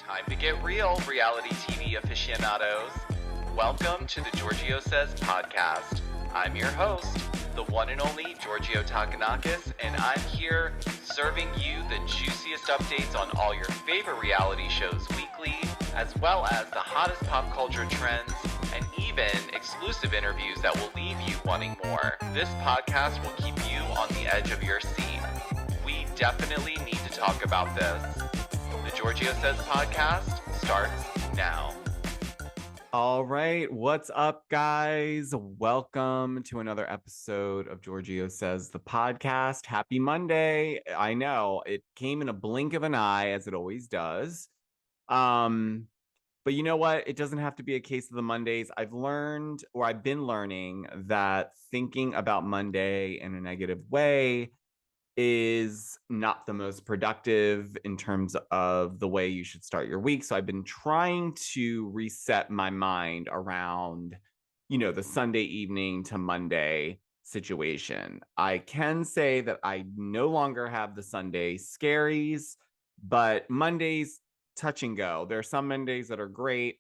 Time to get real, reality TV aficionados. Welcome to the Georgio Says podcast. I'm your host, the one and only Georgio Takanakis, and I'm here serving you the juiciest updates on all your favorite reality shows weekly, as well as the hottest pop culture trends, and even exclusive interviews that will leave you wanting more. This podcast will keep you on the edge of your seat. We definitely need to talk about this. The Georgio Says podcast starts now. All right, what's up, guys? Welcome to another episode of Georgio Says the podcast. Happy Monday. I know it came in a blink of an eye, as it always does. But you know what? It doesn't have to be a case of the Mondays. I've been learning that thinking about Monday in a negative way is not the most productive in terms of the way you should start your week. So I've been trying to reset my mind around, the Sunday evening to Monday situation. I can say that I no longer have the Sunday scaries, but Mondays touch and go. There are some Mondays that are great.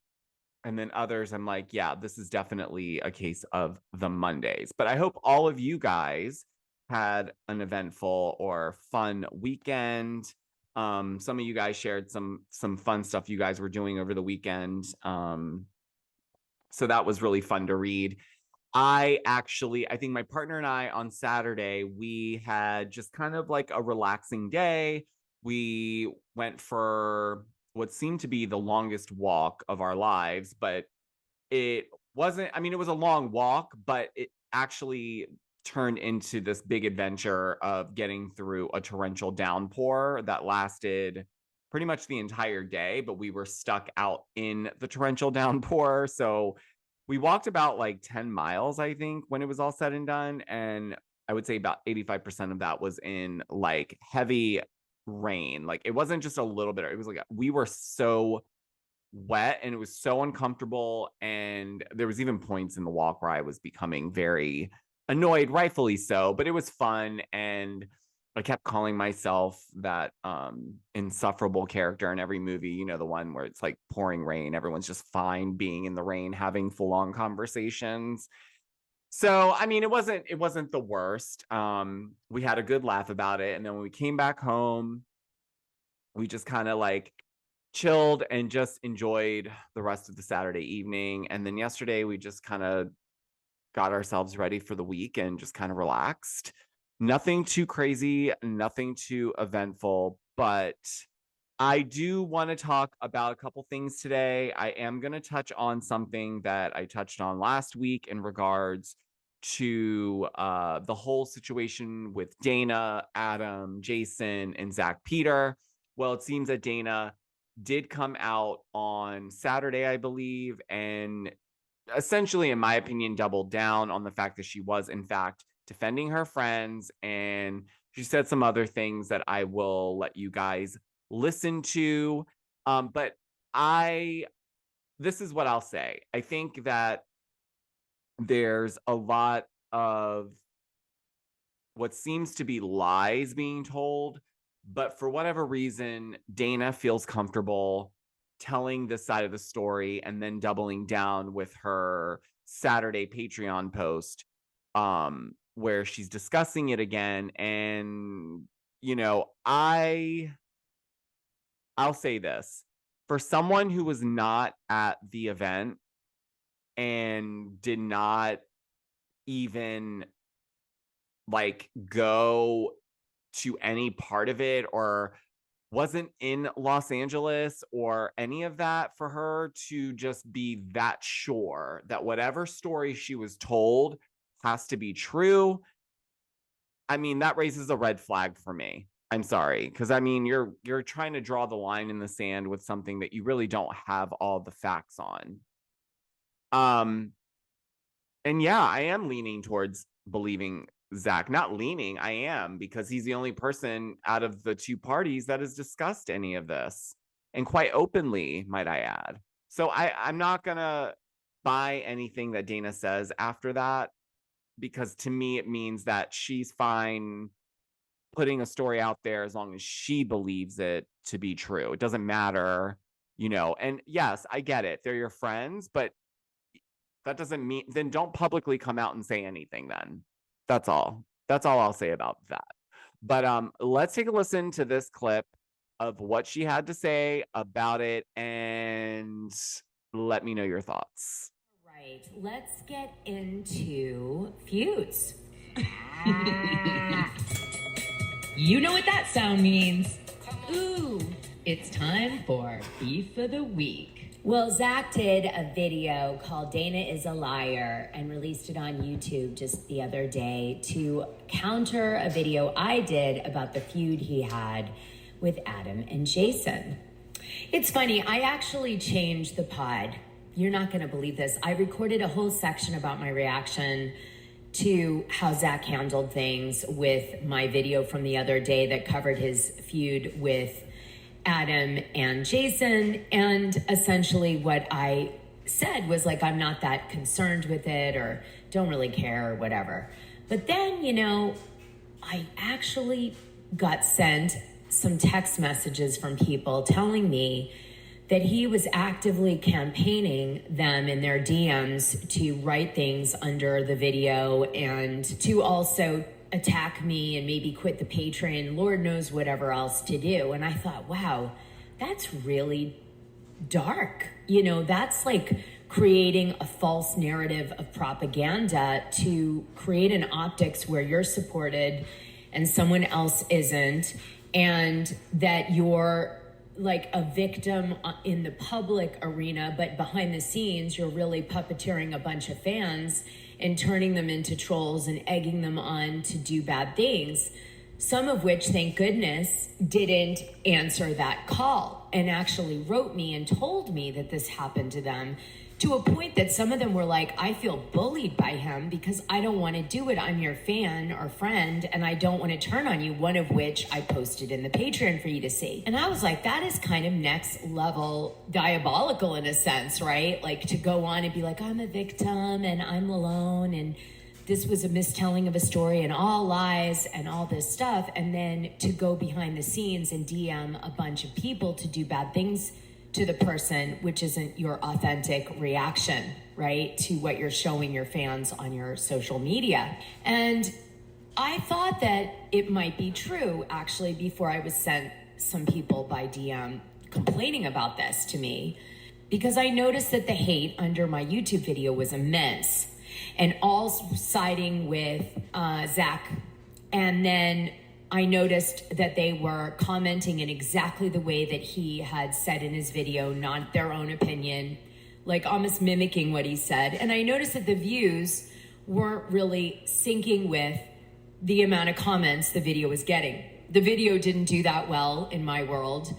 And then others, I'm like, yeah, this is definitely a case of the Mondays. But I hope all of you guys had an eventful or fun weekend. Some of you guys shared some fun stuff you guys were doing over the weekend. So that was really fun to read. I think my partner and I on Saturday, we had just kind of like a relaxing day. We went for what seemed to be the longest walk of our lives, but it wasn't, it was a long walk, but it actually turned into this big adventure of getting through a torrential downpour that lasted pretty much the entire day, but we were stuck out in the torrential downpour. So we walked about like 10 miles, I think, when it was all said and done. And I would say about 85% of that was in like heavy rain. Like it wasn't just a little bit, it was like we were so wet and it was so uncomfortable. And there was even points in the walk where I was becoming very annoyed, rightfully so, but it was fun. And I kept calling myself that insufferable character in every movie, the one where it's like pouring rain, everyone's just fine being in the rain, having full-on conversations. So it wasn't the worst. We had a good laugh about it. And then when we came back home, we just kind of like chilled and just enjoyed the rest of the Saturday evening. And then yesterday we just kind of got ourselves ready for the week and just kind of relaxed. Nothing too crazy, nothing too eventful, but I do want to talk about a couple things today. I am going to touch on something that I touched on last week in regards to the whole situation with Dana, Adam, Jason, and Zach Peter. Well, it seems that Dana did come out on Saturday, I believe, and essentially, in my opinion, doubled down on the fact that she was, in fact, defending her friends. And she said some other things that I will let you guys listen to. But this is what I'll say. I think that there's a lot of what seems to be lies being told. But for whatever reason, Dana feels comfortable telling this side of the story and then doubling down with her Saturday Patreon post where she's discussing it again. And I'll say this, for someone who was not at the event and did not even like go to any part of it or wasn't in Los Angeles or any of that, for her to just be that sure that whatever story she was told has to be true, that raises a red flag for me. I'm sorry, because you're trying to draw the line in the sand with something that you really don't have all the facts on. And yeah, I am leaning towards believing Zach. Not leaning, I am, because he's the only person out of the two parties that has discussed any of this, and quite openly, might I add. So I'm not gonna buy anything that Dana says after that, because to me it means that she's fine putting a story out there as long as she believes it to be true. It doesn't matter And yes, I get it. They're your friends, but that doesn't mean then don't publicly come out and say anything then. That's all. That's all I'll say about that. But let's take a listen to this clip of what she had to say about it and let me know your thoughts. Right, let's get into feuds. You know what that sound means. Ooh, it's time for Beef of the Week. Well, Zach did a video called Dana is a Liar and released it on YouTube just the other day to counter a video I did about the feud he had with Adam and Jason. It's funny, I actually changed the pod. You're not going to believe this. I recorded a whole section about my reaction to how Zach handled things with my video from the other day that covered his feud with Adam and Jason. And essentially what I said was like, I'm not that concerned with it or don't really care or whatever. But then, I actually got sent some text messages from people telling me that he was actively campaigning them in their DMs to write things under the video and to also attack me and maybe quit the Patreon, Lord knows whatever else to do. And I thought, wow, that's really dark. That's like creating a false narrative of propaganda to create an optics where you're supported and someone else isn't, and that you're like a victim in the public arena, but behind the scenes, you're really puppeteering a bunch of fans and turning them into trolls and egging them on to do bad things. Some of which, thank goodness, didn't answer that call and actually wrote me and told me that this happened to them, to a point that some of them were like, I feel bullied by him because I don't want to do it. I'm your fan or friend and I don't want to turn on you, one of which I posted in the Patreon for you to see. And I was like, that is kind of next level diabolical in a sense, right? Like to go on and be like, I'm a victim and I'm alone and this was a mistelling of a story and all lies and all this stuff. And then to go behind the scenes and DM a bunch of people to do bad things to the person, which isn't your authentic reaction, right, to what you're showing your fans on your social media. And I thought that it might be true, actually, before I was sent some people by DM complaining about this to me, because I noticed that the hate under my YouTube video was immense and all siding with Zach. And then I noticed that they were commenting in exactly the way that he had said in his video, not their own opinion, like almost mimicking what he said. And I noticed that the views weren't really syncing with the amount of comments the video was getting. The video didn't do that well in my world,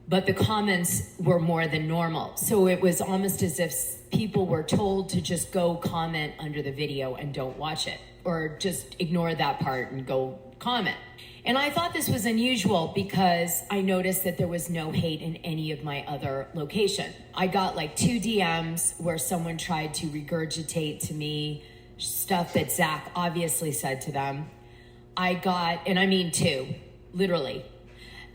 but the comments were more than normal. So it was almost as if people were told to just go comment under the video and don't watch it, or just ignore that part and go comment. And I thought this was unusual because I noticed that there was no hate in any of my other location. I got like 2 DMs where someone tried to regurgitate to me stuff that Zach obviously said to them. I got, and I mean 2, literally.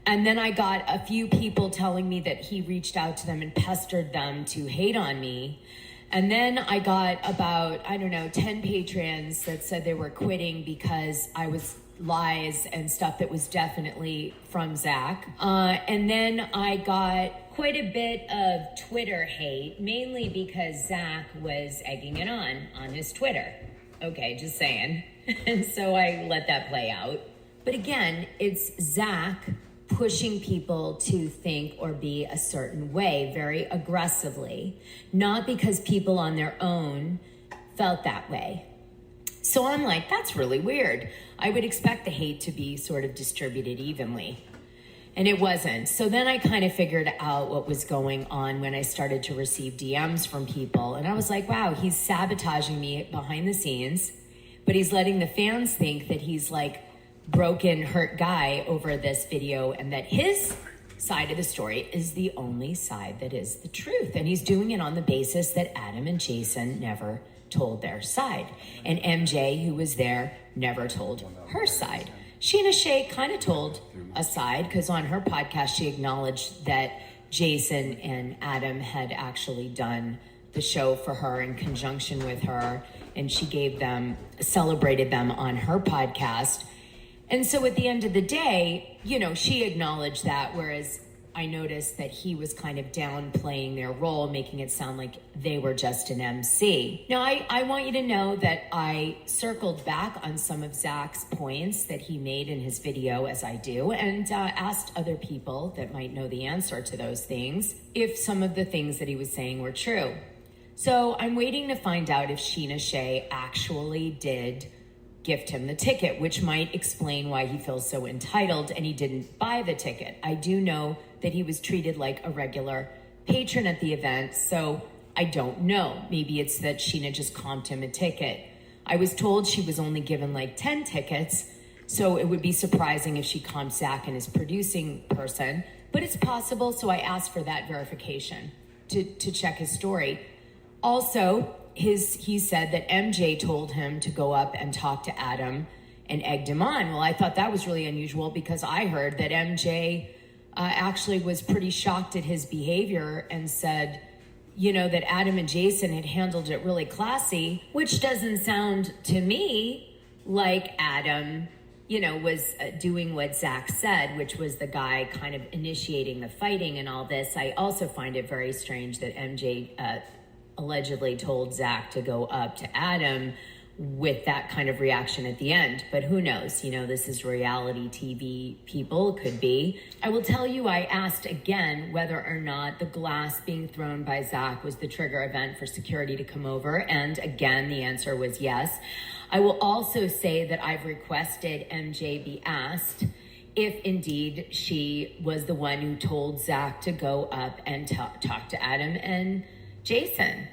And then I got a few people telling me that he reached out to them and pestered them to hate on me. And then I got about, 10 patrons that said they were quitting because I was lies and stuff that was definitely from Zach. And then I got quite a bit of Twitter hate, mainly because Zach was egging it on his Twitter. Okay, just saying. And so I let that play out. But again, it's Zach pushing people to think or be a certain way very aggressively, not because people on their own felt that way. So I'm like, that's really weird. I would expect the hate to be sort of distributed evenly. And it wasn't. So then I kind of figured out what was going on when I started to receive DMs from people. And I was like, wow, he's sabotaging me behind the scenes, but he's letting the fans think that he's like broken, hurt guy over this video and that his side of the story is the only side that is the truth. And he's doing it on the basis that Adam and Jason never told their side. And MJ, who was there, never told her side. Sheena Shea kind of told a side because on her podcast, she acknowledged that Jason and Adam had actually done the show for her in conjunction with her, and she celebrated them on her podcast. And so at the end of the day, she acknowledged that, whereas I noticed that he was kind of downplaying their role, making it sound like they were just an MC. Now, I want you to know that I circled back on some of Zach's points that he made in his video, as I do, and asked other people that might know the answer to those things if some of the things that he was saying were true. So I'm waiting to find out if Sheena Shea actually did gift him the ticket, which might explain why he feels so entitled and he didn't buy the ticket. I do know that he was treated like a regular patron at the event, so I don't know. Maybe it's that Sheena just comped him a ticket. I was told she was only given like 10 tickets, so it would be surprising if she comped Zach and his producing person, but it's possible, so I asked for that verification to check his story. Also, he said that MJ told him to go up and talk to Adam and egged him on. Well, I thought that was really unusual because I heard that MJ actually was pretty shocked at his behavior and said, that Adam and Jason had handled it really classy, which doesn't sound to me like Adam, was doing what Zach said, which was the guy kind of initiating the fighting and all this. I also find it very strange that MJ allegedly told Zach to go up to Adam with that kind of reaction at the end. But who knows? This is reality TV, people, could be. I will tell you, I asked again whether or not the glass being thrown by Zach was the trigger event for security to come over. And again, the answer was yes. I will also say that I've requested MJ be asked if indeed she was the one who told Zach to go up and talk to Adam and Jason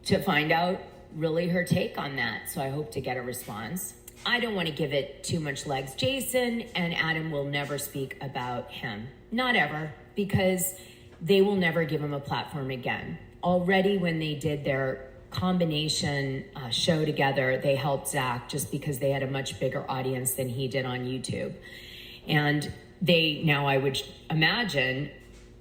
to find out really her take on that. So I hope to get a response. I don't want to give it too much legs. Jason and Adam will never speak about him. Not ever, because they will never give him a platform again. Already when they did their combination show together, they helped Zach just because they had a much bigger audience than he did on YouTube. And they now, I would imagine,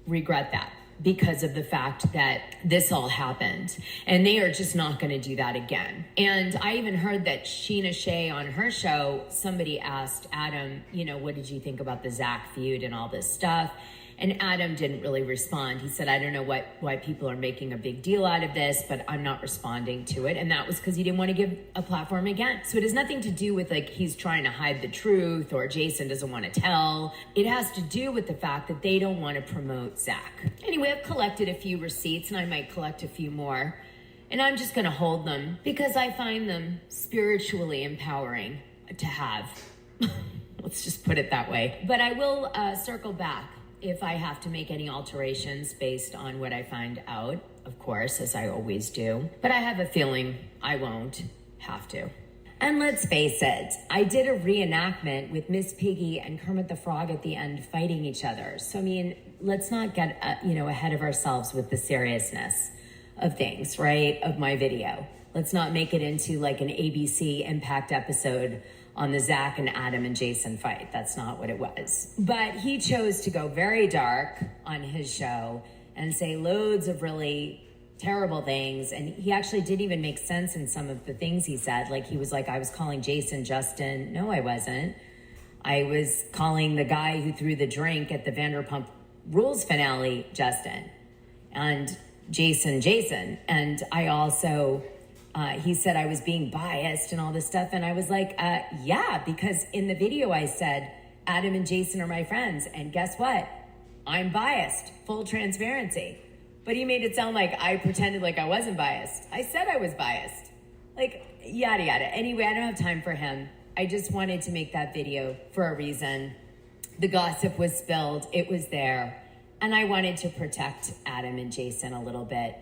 regret that, because of the fact that this all happened. And they are just not going to do that again. And I even heard that Sheena Shea on her show, somebody asked Adam, what did you think about the Zach feud and all this stuff? And Adam didn't really respond. He said, I don't know why people are making a big deal out of this, but I'm not responding to it. And that was because he didn't want to give a platform again. So it has nothing to do with he's trying to hide the truth or Jason doesn't want to tell. It has to do with the fact that they don't want to promote Zach. Anyway, I've collected a few receipts and I might collect a few more. And I'm just going to hold them because I find them spiritually empowering to have. Let's just put it that way. But I will circle back if I have to make any alterations based on what I find out, of course, as I always do. But I have a feeling I won't have to. And let's face it, I did a reenactment with Miss Piggy and Kermit the Frog at the end fighting each other. So, let's not get, ahead of ourselves with the seriousness of things, right? Of my video. Let's not make it into an ABC Impact episode on the Zach and Adam and Jason fight. That's not what it was. But he chose to go very dark on his show and say loads of really terrible things. And he actually didn't even make sense in some of the things he said. He was I was calling Jason Justin. No, I wasn't. I was calling the guy who threw the drink at the Vanderpump Rules finale Justin. And Jason. And I also... he said I was being biased and all this stuff. And I was yeah, because in the video I said, Adam and Jason are my friends. And guess what? I'm biased, full transparency. But he made it sound like I pretended like I wasn't biased. I said I was biased. Yada, yada. Anyway, I don't have time for him. I just wanted to make that video for a reason. The gossip was spilled. It was there. And I wanted to protect Adam and Jason a little bit,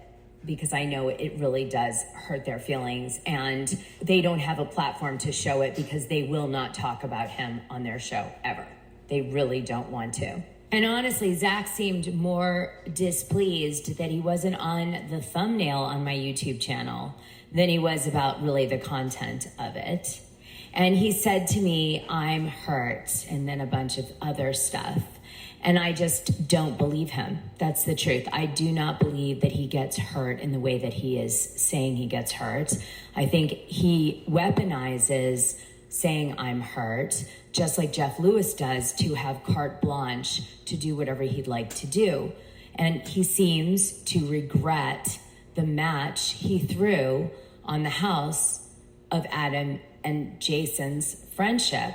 because I know it really does hurt their feelings and they don't have a platform to show it because they will not talk about him on their show ever. They really don't want to. And honestly, Zach seemed more displeased that he wasn't on the thumbnail on my YouTube channel than he was about really the content of it. And he said to me, I'm hurt, and then a bunch of other stuff. And I just don't believe him. That's the truth. I do not believe that he gets hurt in the way that he is saying he gets hurt. I think he weaponizes saying I'm hurt, just like Jeff Lewis does, to have carte blanche to do whatever he'd like to do. And he seems to regret the match he threw on the house of Adam and Jason's friendship.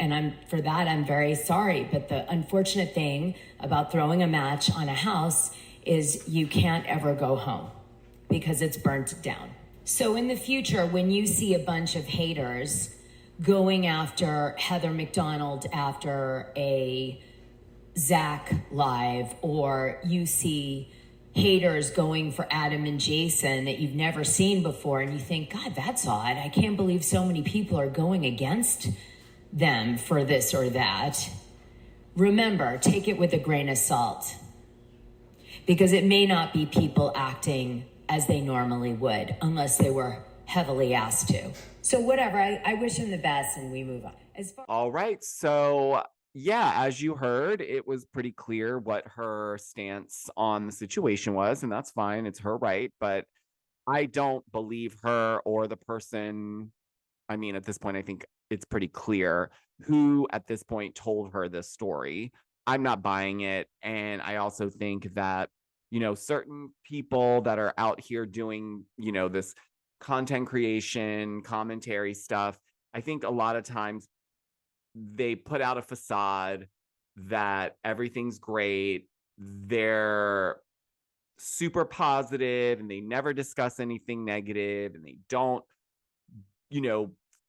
And I'm very sorry. But the unfortunate thing about throwing a match on a house is you can't ever go home because it's burnt down. So in the future, when you see a bunch of haters going after Heather McDonald after a Zach live, or you see haters going for Adam and Jason that you've never seen before, and you think, God, that's odd. I can't believe so many people are going against them for this or that. Remember, take it with a grain of salt, because it may not be people acting as they normally would unless they were heavily asked to. So whatever, I wish him the best, and we move on. All right, so yeah, as you heard, it was pretty clear what her stance on the situation was, and that's fine. It's her right, but I don't believe her or the person. I mean, at this point, I think it's pretty clear who at this point told her this story. I'm not buying it. And I also think that, certain people that are out here doing, this content creation, commentary stuff, I think a lot of times they put out a facade that everything's great. They're super positive and they never discuss anything negative, and they don't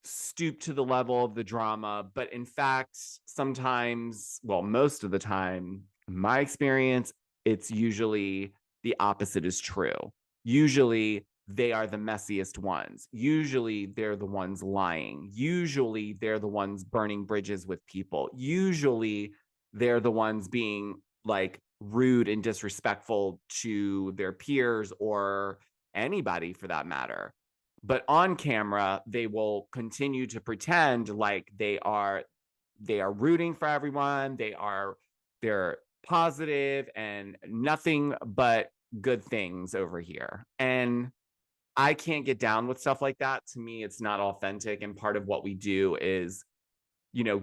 stoop to the level of the drama. But in fact, sometimes, well, most of the time, in my experience, it's usually the opposite is true. Usually they are the messiest ones. Usually they're the ones lying. Usually they're the ones burning bridges with people. Usually they're the ones being like rude and disrespectful to their peers or anybody for that matter. But on camera, they will continue to pretend like they are rooting for everyone. They're positive and nothing but good things over here. And I can't get down with stuff like that. To me, it's not authentic. And part of what we do is,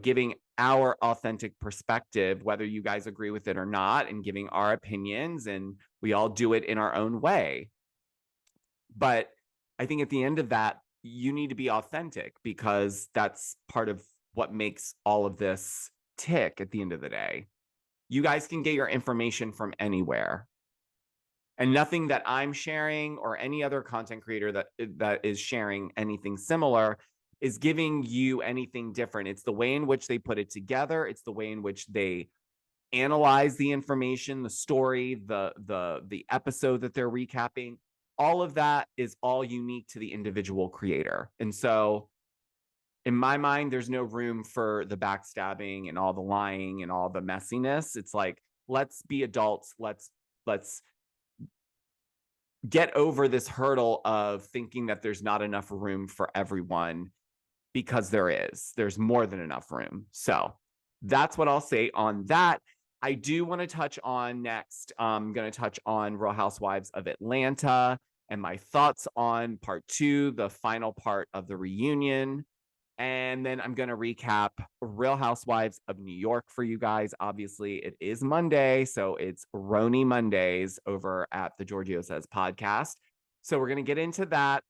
giving our authentic perspective, whether you guys agree with it or not, and giving our opinions, and we all do it in our own way. But I think at the end of that, you need to be authentic, because that's part of what makes all of this tick at the end of the day. You guys can get your information from anywhere. And nothing that I'm sharing or any other content creator that is sharing anything similar is giving you anything different. It's the way in which they put it together. It's the way in which they analyze the information, the story, the episode that they're recapping. All of that is all unique to the individual creator. And so in my mind, there's no room for the backstabbing and all the lying and all the messiness. It's like, let's be adults. Let's get over this hurdle of thinking that there's not enough room for everyone, because there's more than enough room. So that's what I'll say on that. I do want to touch on next. I'm going to touch on Real Housewives of Atlanta and my thoughts on part 2, the final part of the reunion. And then I'm going to recap Real Housewives of New York for you guys. Obviously, it is Monday, so it's Rhony Mondays over at the Georgio Says podcast. So we're going to get into that.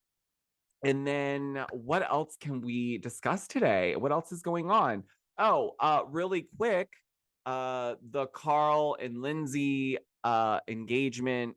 And then what else can we discuss today? What else is going on? Really quick, the Carl and Lindsay engagement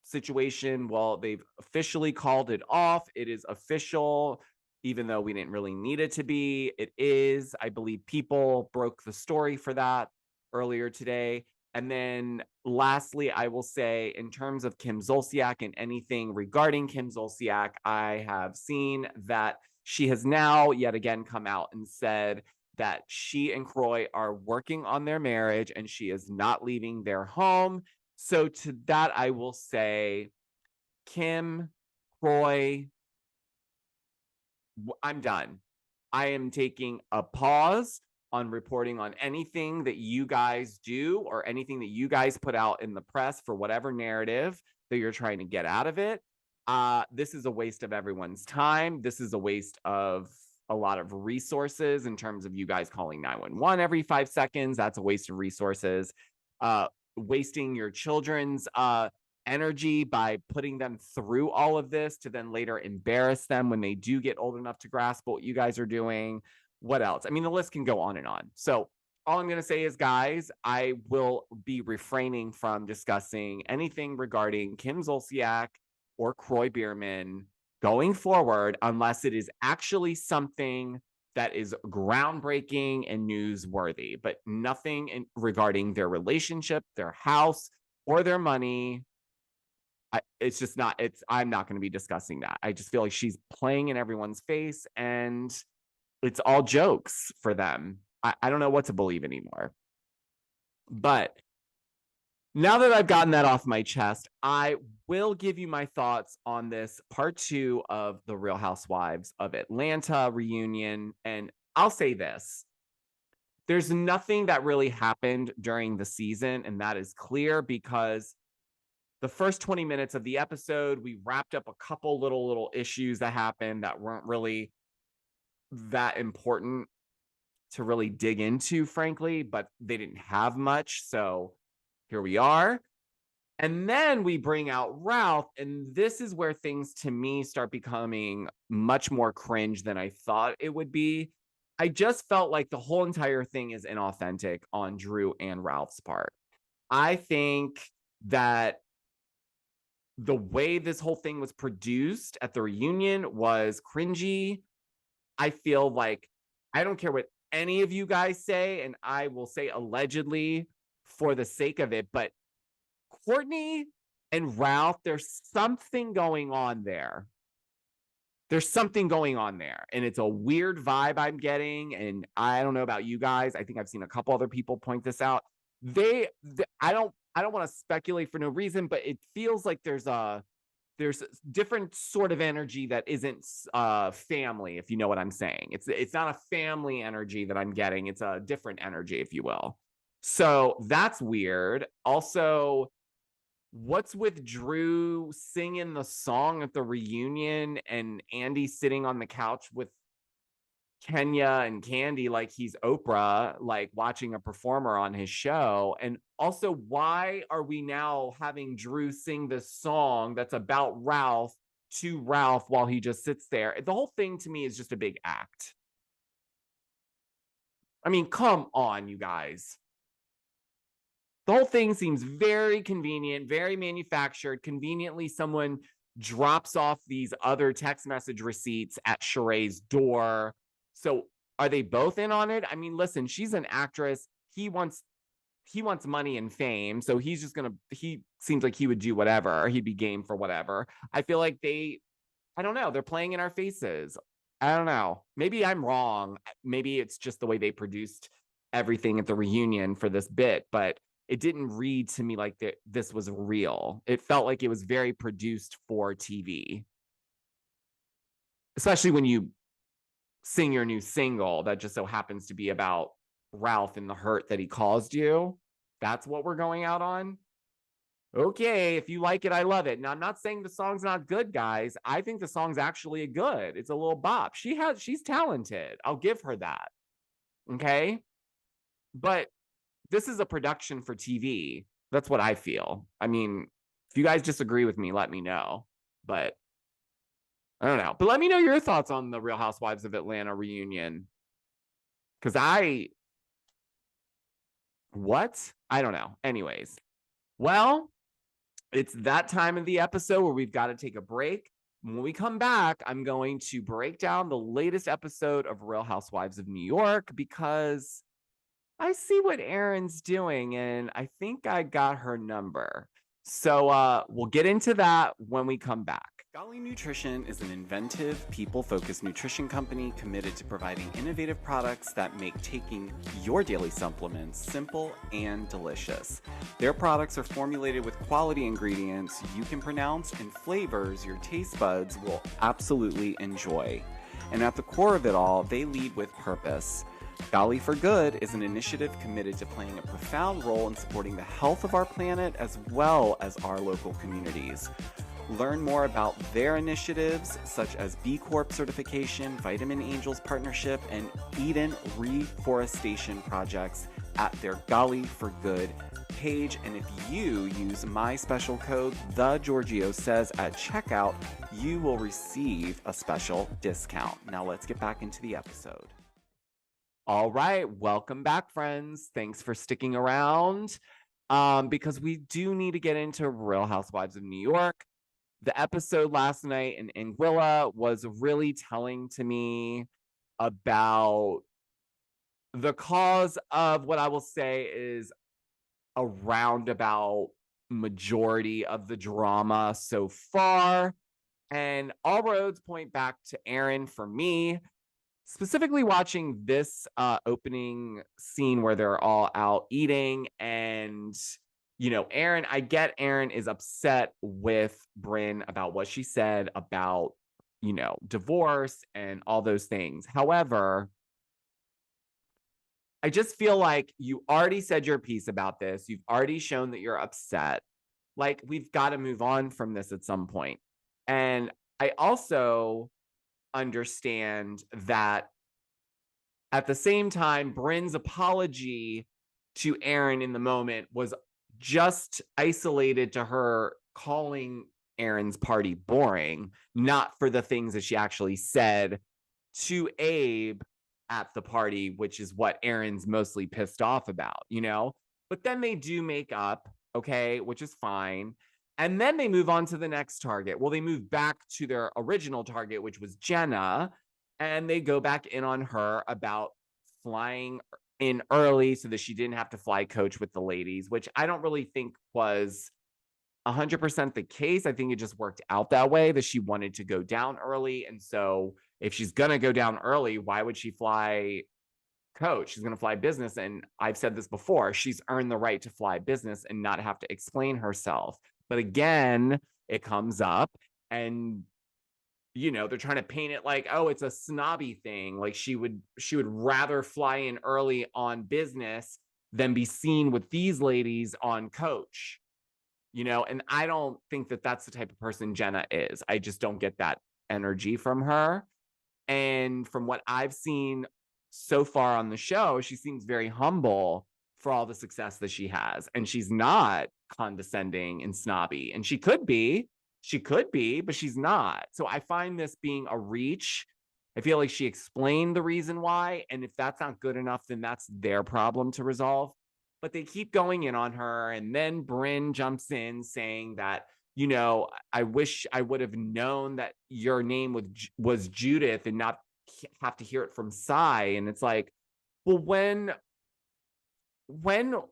situation. Well, they've officially called it off. It is official, even though we didn't really need it to be. It is. I believe People broke the story for that earlier today. And then lastly, I will say, in terms of Kim Zolciak and anything regarding Kim Zolciak, I have seen that she has now yet again come out and said that she and Croy are working on their marriage and she is not leaving their home. So to that, I will say, Kim, Croy, I'm done. I am taking a pause on reporting on anything that you guys do or anything that you guys put out in the press for whatever narrative that you're trying to get out of it. This is a waste of everyone's time. This is a waste of a lot of resources in terms of you guys calling 911 every 5 seconds. That's a waste of resources. Wasting your children's energy by putting them through all of this to then later embarrass them when they do get old enough to grasp what you guys are doing. What else? I mean, the list can go on and on. So all I'm going to say is, guys, I will be refraining from discussing anything regarding Kim Zolciak or Kroy Biermann going forward unless it is actually something that is groundbreaking and newsworthy, but nothing regarding their relationship, their house, or their money. It's just not, I'm not going to be discussing that. I just feel like she's playing in everyone's face and it's all jokes for them. I don't know what to believe anymore. But now that I've gotten that off my chest, I will give you my thoughts on this part 2 of the Real Housewives of Atlanta reunion. And I'll say this. There's nothing that really happened during the season, and that is clear because the first 20 minutes of the episode, we wrapped up a couple little issues that happened that weren't really that important to really dig into, frankly, but they didn't have much. So here we are. And then we bring out Ralph, and this is where things to me start becoming much more cringe than I thought it would be. I just felt like the whole entire thing is inauthentic on Drew and Ralph's part. I think that the way this whole thing was produced at the reunion was cringy. I feel like, I don't care what any of you guys say, and I will say allegedly for the sake of it, but Courtney and Ralph, there's something going on there. There's something going on there, and it's a weird vibe I'm getting, and I don't know about you guys. I think I've seen a couple other people point this out. I don't want to speculate for no reason, but it feels like there's a different sort of energy that isn't family, if you know what I'm saying. It's not a family energy that I'm getting. It's a different energy, if you will. So that's weird. Also, what's with Drew singing the song at the reunion and Andy sitting on the couch with Kenya and Candy like he's Oprah, like watching a performer on his show? And also, why are we now having Drew sing this song that's about Ralph to Ralph while he just sits there? The whole thing to me is just a big act. I mean, come on, you guys. The whole thing seems very convenient, very manufactured. Conveniently, someone drops off these other text message receipts at Sheree's door. So are they both in on it? I mean, listen, she's an actress. He wants money and fame. So he seems like he would do whatever. He'd be game for whatever. I feel like I don't know. They're playing in our faces. I don't know. Maybe I'm wrong. Maybe it's just the way they produced everything at the reunion for this bit, but it didn't read to me like this was real. It felt like it was very produced for TV. Especially when you sing your new single that just so happens to be about Ralph and the hurt that he caused you. That's what we're going out on. Okay, if you like it, I love it. Now, I'm not saying the song's not good, guys. I think the song's actually good. It's a little bop. She's talented. I'll give her that. Okay? But this is a production for TV. That's what I feel. I mean, if you guys disagree with me, let me know. But I don't know. But let me know your thoughts on the Real Housewives of Atlanta reunion. Because I don't know. Anyways. Well, it's that time of the episode where we've got to take a break. When we come back, I'm going to break down the latest episode of Real Housewives of New York because I see what Erin's doing, and I think I got her number. So we'll get into that when we come back. Golly Nutrition is an inventive, people-focused nutrition company committed to providing innovative products that make taking your daily supplements simple and delicious. Their products are formulated with quality ingredients you can pronounce and flavors your taste buds will absolutely enjoy. And at the core of it all, they lead with purpose. Golly for Good is an initiative committed to playing a profound role in supporting the health of our planet as well as our local communities. Learn more about their initiatives, such as B Corp certification, Vitamin Angels partnership, and Eden reforestation projects at their Golly for Good page. And if you use my special code, the Georgio says at checkout, you will receive a special discount. Now let's get back into the episode. All right, welcome back, friends. Thanks for sticking around, because we do need to get into Real Housewives of New York. The episode last night in Anguilla was really telling to me about the cause of what I will say is a roundabout majority of the drama so far. And all roads point back to Aaron for me. Specifically watching this opening scene where they're all out eating and, Aaron, I get Aaron is upset with Brynn about what she said about, divorce and all those things. However, I just feel like you already said your piece about this. You've already shown that you're upset. Like, we've got to move on from this at some point. And I also understand that at the same time, Brynn's apology to Aaron in the moment was just isolated to her calling Aaron's party boring, not for the things that she actually said to Abe at the party, which is what Aaron's mostly pissed off about, But then they do make up, okay, which is fine. And then they move on to the next target. Well, they move back to their original target, which was Jenna, and they go back in on her about flying in early so that she didn't have to fly coach with the ladies, which I don't really think was 100% the case. I think it just worked out that way, that she wanted to go down early. And so if she's going to go down early, why would she fly coach? She's going to fly business. And I've said this before, she's earned the right to fly business and not have to explain herself. But again, it comes up and they're trying to paint it like, oh, it's a snobby thing. Like she would rather fly in early on business than be seen with these ladies on coach. And I don't think that that's the type of person Jenna is. I just don't get that energy from her. And from what I've seen so far on the show, she seems very humble for all the success that she has. And she's not condescending and snobby. And she could be, but she's not. So I find this being a reach. I feel like she explained the reason why. And if that's not good enough, then that's their problem to resolve. But they keep going in on her. And then Brynn jumps in saying that, I wish I would have known that your name was Judith and not have to hear it from Sai. And it's like, well, when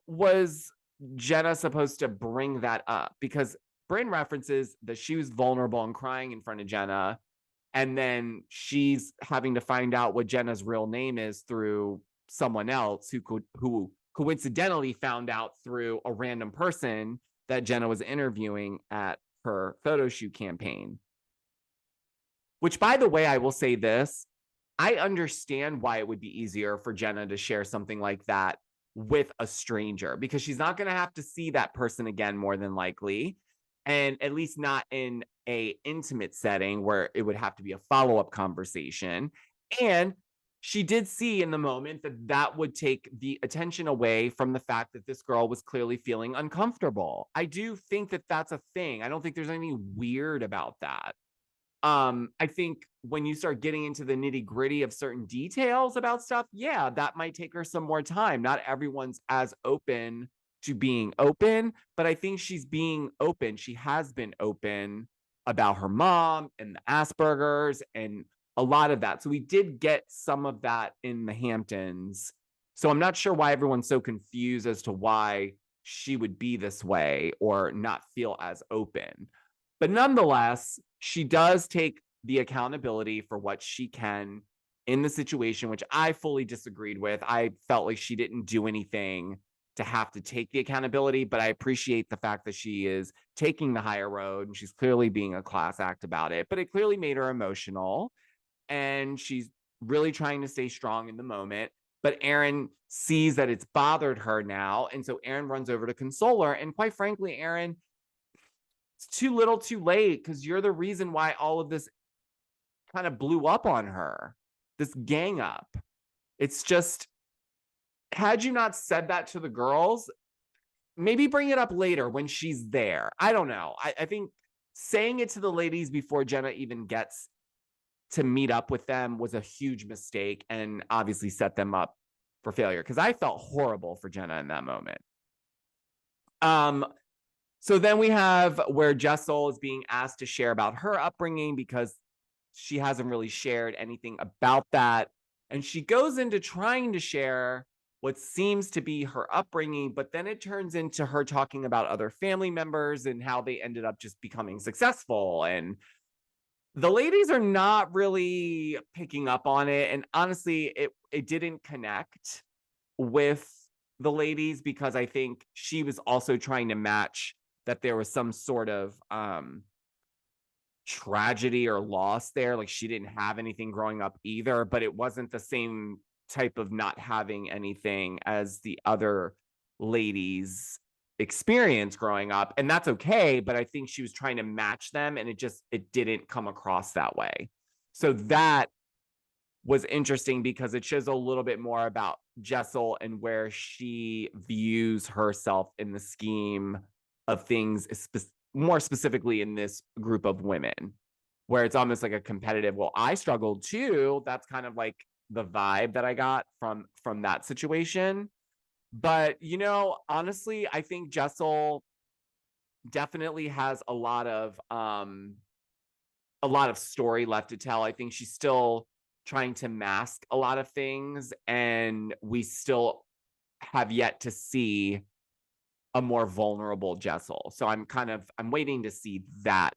was Jenna supposed to bring that up? Because Brynn references that she was vulnerable and crying in front of Jenna. And then she's having to find out what Jenna's real name is through someone else who coincidentally found out through a random person that Jenna was interviewing at her photo shoot campaign. Which, by the way, I will say this, I understand why it would be easier for Jenna to share something like that with a stranger, because she's not going to have to see that person again, more than likely. And at least not in a intimate setting where it would have to be a follow-up conversation. And she did see in the moment that would take the attention away from the fact that this girl was clearly feeling uncomfortable. I do think that that's a thing. I don't think there's anything weird about that. I think when you start getting into the nitty-gritty of certain details about stuff, yeah, that might take her some more time. Not everyone's as open to being open, but I think she's being open. She has been open about her mom and the Asperger's and a lot of that. So we did get some of that in the Hamptons. So I'm not sure why everyone's so confused as to why she would be this way or not feel as open. But nonetheless, she does take the accountability for what she can in the situation, which I fully disagreed with. I felt like she didn't do anything to have to take the accountability, but I appreciate the fact that she is taking the higher road and she's clearly being a class act about it. But it clearly made her emotional and she's really trying to stay strong in the moment. But Aaron sees that it's bothered her now. And so Aaron runs over to console her. And quite frankly, Aaron, it's too little too late, because you're the reason why all of this kind of blew up on her, this gang up. It's just, had you not said that to the girls, maybe bring it up later when she's there. I don't know. I think saying it to the ladies before Jenna even gets to meet up with them was a huge mistake, and obviously set them up for failure, because I felt horrible for Jenna in that moment. So then we have where Jessel is being asked to share about her upbringing, because she hasn't really shared anything about that. And she goes into trying to share what seems to be her upbringing, but then it turns into her talking about other family members and how they ended up just becoming successful. And the ladies are not really picking up on it. And honestly, it didn't connect with the ladies, because I think she was also trying to match that there was some sort of tragedy or loss there. Like, she didn't have anything growing up either, but it wasn't the same type of not having anything as the other ladies experience growing up. And that's okay, but I think she was trying to match them, and it didn't come across that way. So that was interesting, because it shows a little bit more about Jessel and where she views herself in the scheme of things, more specifically in this group of women, where it's almost like a competitive, well, I struggled too. That's kind of like the vibe that I got from that situation. But, honestly, I think Jessel definitely has a lot of story left to tell. I think she's still trying to mask a lot of things, and we still have yet to see a more vulnerable Jessel. So I'm waiting to see that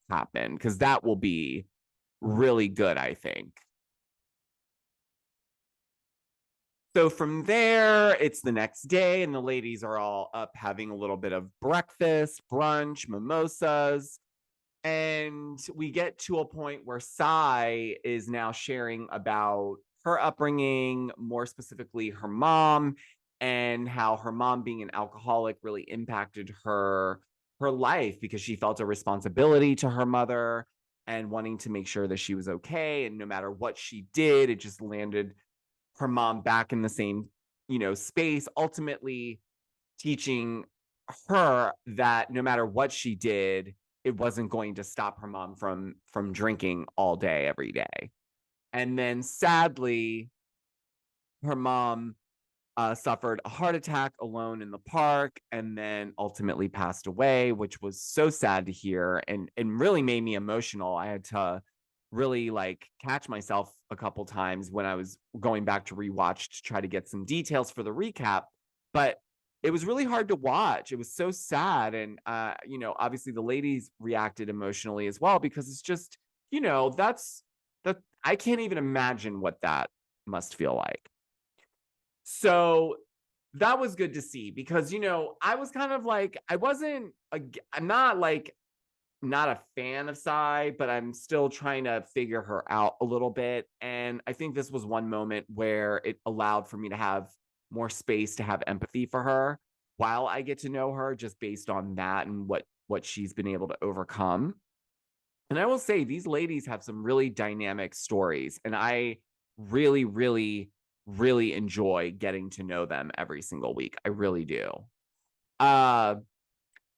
happen, because that will be really good, I think. So from there, it's the next day, and the ladies are all up having a little bit of breakfast, brunch, mimosas. And we get to a point where Sai is now sharing about her upbringing, more specifically her mom, and how her mom being an alcoholic really impacted her life, because she felt a responsibility to her mother and wanting to make sure that she was okay. And no matter what she did, it just landed her mom back in the same, space, ultimately teaching her that no matter what she did, it wasn't going to stop her mom from drinking all day, every day. And then sadly, her mom suffered a heart attack alone in the park, and then ultimately passed away, which was so sad to hear, and really made me emotional. I had to really catch myself a couple times when I was going back to rewatch to try to get some details for the recap. But it was really hard to watch. It was so sad. And, obviously the ladies reacted emotionally as well, because it's just, I can't even imagine what that must feel like. So that was good to see, because, I was kind of I'm not a fan of Sai, but I'm still trying to figure her out a little bit. And I think this was one moment where it allowed for me to have more space to have empathy for her while I get to know her, just based on that and what she's been able to overcome. And I will say, these ladies have some really dynamic stories, and I really, really, really enjoy getting to know them every single week. I really do.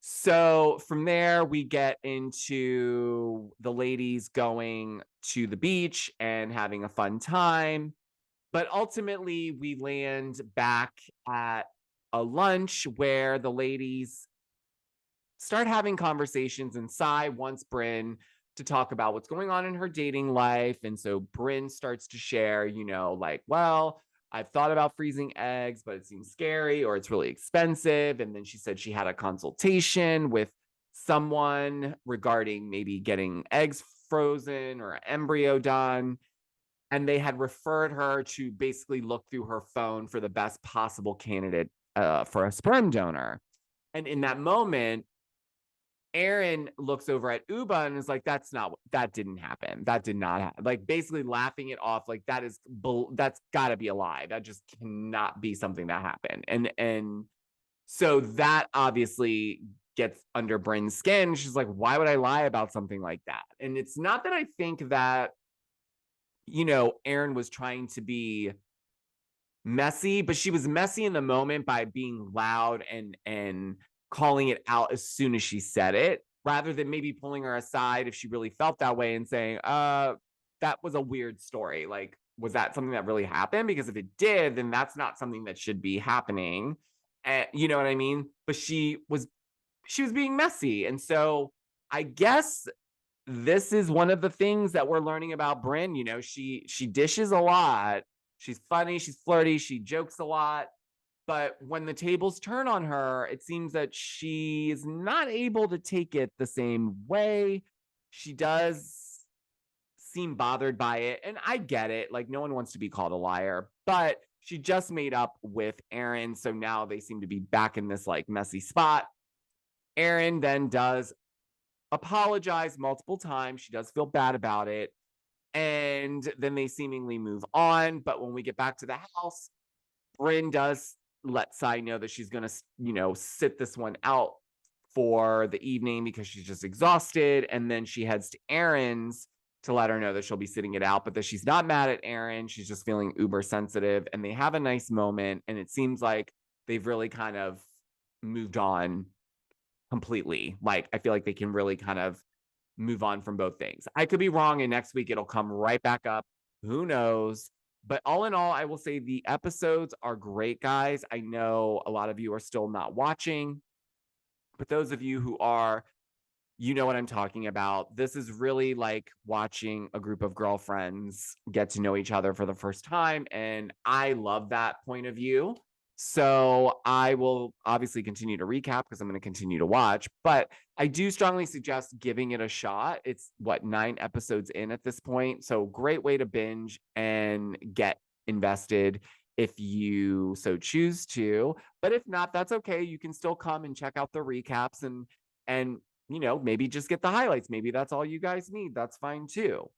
So from there, we get into the ladies going to the beach and having a fun time. But ultimately, we land back at a lunch where the ladies start having conversations, and Sai wants Bryn to talk about what's going on in her dating life. And so Bryn starts to share, well, I've thought about freezing eggs, but it seems scary, or it's really expensive. And then she said she had a consultation with someone regarding maybe getting eggs frozen or embryo done. And they had referred her to basically look through her phone for the best possible candidate for a sperm donor. And in that moment, Aaron looks over at Uba and is like, that didn't happen. That did not happen. Like basically laughing it off. Like that's gotta be a lie. That just cannot be something that happened. And so that obviously gets under Bryn's skin. She's like, why would I lie about something like that? And it's not that I think that, Aaron was trying to be messy, but she was messy in the moment by being loud and calling it out as soon as she said it, rather than maybe pulling her aside if she really felt that way and saying, that was a weird story. Like, was that something that really happened? Because if it did, then that's not something that should be happening. And you know what I mean? But she was being messy. And so I guess this is one of the things that we're learning about Bryn. She dishes a lot. She's funny, she's flirty, she jokes a lot. But when the tables turn on her, it seems that she is not able to take it the same way. She does seem bothered by it. And I get it. Like, no one wants to be called a liar. But she just made up with Aaron. So now they seem to be back in this like messy spot. Aaron then does apologize multiple times. She does feel bad about it. And then they seemingly move on. But when we get back to the house, Bryn does let Sai know that she's going to, sit this one out for the evening because she's just exhausted. And then she heads to Aaron's to let her know that she'll be sitting it out, but that she's not mad at Aaron. She's just feeling uber sensitive. And they have a nice moment. And it seems like they've really kind of moved on completely. Like, I feel like they can really kind of move on from both things. I could be wrong, and next week it'll come right back up. Who knows? But all in all, I will say the episodes are great, guys. I know a lot of you are still not watching, but those of you who are, you know what I'm talking about. This is really like watching a group of girlfriends get to know each other for the first time, and I love that point of view. So I will obviously continue to recap because I'm going to continue to watch, but I do strongly suggest giving it a shot. It's 9 episodes in at this point. So great way to binge and get invested if you so choose to. But if not, that's okay. You can still come and check out the recaps and maybe just get the highlights. Maybe that's all you guys need. That's fine too.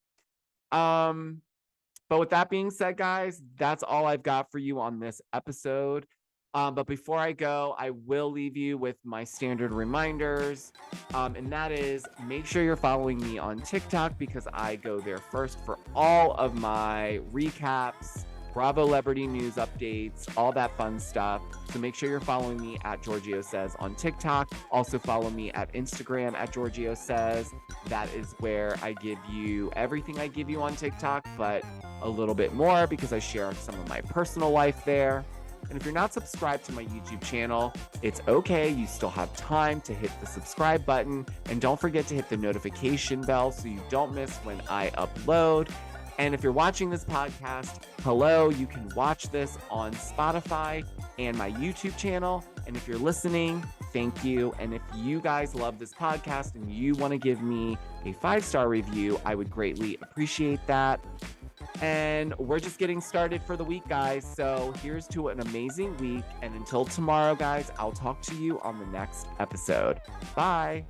But with that being said, guys, that's all I've got for you on this episode. But before I go, I will leave you with my standard reminders. And that is, make sure you're following me on TikTok because I go there first for all of my recaps, Bravo Celebrity News updates, all that fun stuff. So make sure you're following me at Georgio Says on TikTok. Also follow me at Instagram at Georgio Says. That is where I give you everything I give you on TikTok, but a little bit more because I share some of my personal life there. And if you're not subscribed to my YouTube channel, it's okay. You still have time to hit the subscribe button. And don't forget to hit the notification bell so you don't miss when I upload. And if you're watching this podcast, hello, you can watch this on Spotify and my YouTube channel. And if you're listening, thank you. And if you guys love this podcast and you want to give me a 5-star review, I would greatly appreciate that. And we're just getting started for the week, guys. So here's to an amazing week. And until tomorrow, guys, I'll talk to you on the next episode. Bye.